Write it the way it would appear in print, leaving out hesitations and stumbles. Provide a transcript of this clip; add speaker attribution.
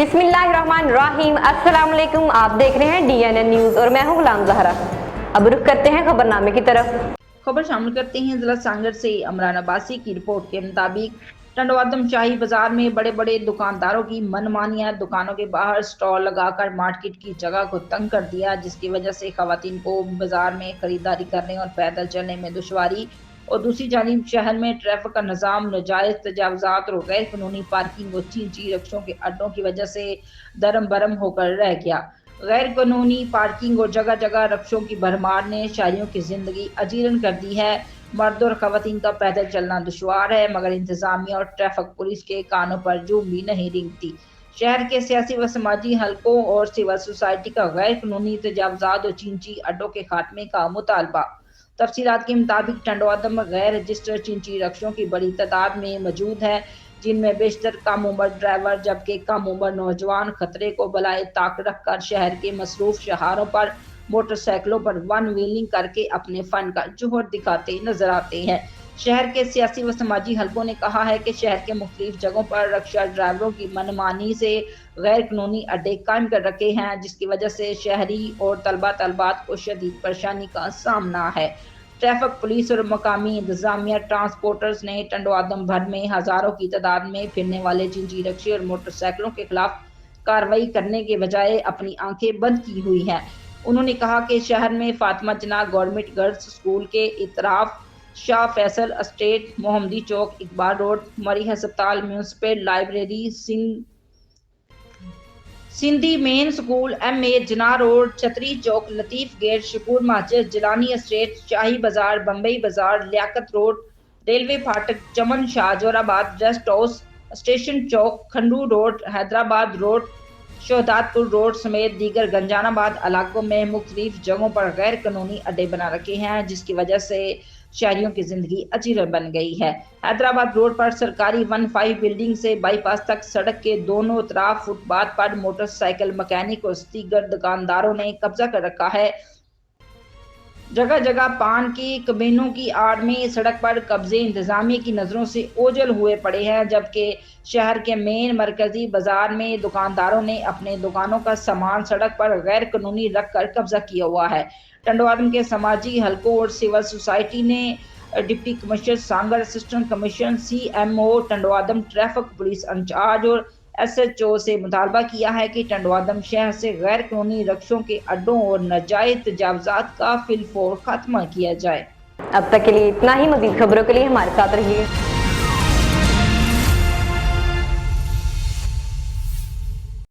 Speaker 1: बिस्मिल्लाहिर्रहमानिर्रहीम। अस्सलाम वालेकुम। आप देख रहे हैं DNN न्यूज और मैं हूं गुलाम ज़हरा। अब रुख करते हैं खबरनामे की तरफ।
Speaker 2: खबर शामिल करते हैं जिला सांगड़ से। अमरान अब्बासी की रिपोर्ट के मुताबिक टंडवादम शाही बाजार में बड़े बड़े दुकानदारों की मनमानियां, दुकानों के बाहर स्टॉल लगाकर मार्केट की जगह को तंग कर दिया, जिसकी वजह से खवातीन को बाजार में खरीदारी करने और पैदल चलने में दुश्वारी। और दूसरी जानिब शहर में ट्रैफिक का निज़ाम नाजायज तजावजात और गैर कानूनी पार्किंग और चींची रक्षों के अड्डों की वजह से दरम बरम होकर रह गया। गैर कानूनी पार्किंग और जगह जगह रक्षों की भरमार ने शहरियों की जिंदगी अजीरन कर दी है। मर्द और खवातीन का पैदल चलना दुश्वार है, मगर इंतजामिया और ट्रैफिक पुलिस के कानों पर जूं भी नहीं रेंगती। शहर के सियासी व समाजी हलकों और सिविल सोसाइटी का गैर कानूनी तजावजात और चींची अड्डों के खात्मे का मुतालबा। तफसीलात के मुताबिक टंडवादम में गैर रजिस्टर्ड चींची रक्षों की बड़ी तादाद में मौजूद है, जिनमें बेशतर कम उम्र ड्राइवर जबकि कम उम्र नौजवान खतरे को बलाए ताक रख कर शहर के मसरूफ शहरों पर मोटरसाइकिलों पर वन व्हीलिंग करके अपने फन का जोहर दिखाते नजर आते हैं। शहर के सियासी व समाजी हलकों ने कहा है कि शहर के मुख्तलिफ जगहों पर रक्षा ड्राइवरों की मनमानी से गैर कानूनी अड्डे कायम कर रखे हैं, जिसकी वजह से शहरी और तलबात को शदीद परेशानी का सामना है। ट्रैफिक पुलिस और मकामी इंतजामिया ट्रांसपोर्टर्स ने टंडवादम भर में हजारों की तादाद में फिरने वाले चींची रक्षे और मोटरसाइकिलों के खिलाफ कार्रवाई करने के बजाय अपनी आंखें बंद की हुई हैं। उन्होंने कहा कि शहर में फातिमा जना गवर्नमेंट गर्ल्स स्कूल के इतराफ शाह फैसल एस्टेट, मोहम्मदी चौक, इकबाल रोड, मरी अस्पताल, municipal library, Sindhi main school, MA जना रोड, छतरी चौक, लतीफ गेट, शकूर मस्जिद, जिलानी एस्टेट, शाही बाजार, बम्बई बाजार, लियाकत रोड, रेलवे फाटक, Chaman Shah Zorabad, rest house, station Chowk, Khandu road, Hyderabad road, Shahdadpur road समेत दीगर गंजानाबाद इलाकों में मुख्तलिफ जगहों पर गैर कानूनी अड्डे बना रखे हैं, जिसकी वजह से शहरियों की जिंदगी अजीरन बन गई है। हैदराबाद रोड पर सरकारी 15 बिल्डिंग से बाईपास तक सड़क के दोनों तरफ फुटपाथ पर मोटरसाइकिल मैकेनिक और दीगर दुकानदारों ने कब्जा कर रखा है। जगह जगह पान की कमीनों की आड़ में सड़क पर कब्जे इंतजामिया की नजरों से ओझल हुए पड़े हैं, जबकि शहर के मेन मरकजी बाजार में दुकानदारों ने अपने दुकानों का सामान सड़क पर गैर कानूनी रख कर कब्जा किया हुआ है। टंडवादम के समाजी हलकों और सिविल सोसाइटी ने deputy commissioner Sanghar, assistant commissioner CMO Tando Adam, traffic police incharge और SHO से मुतालबा किया है कि टंडवादम शहर से गैर कानूनी रक्षों के अड्डों और नाजायज तजावजात का फिलफौर खात्मा किया जाए।
Speaker 1: अब तक के लिए इतना ही। मजीद खबरों के लिए हमारे साथ रहिए।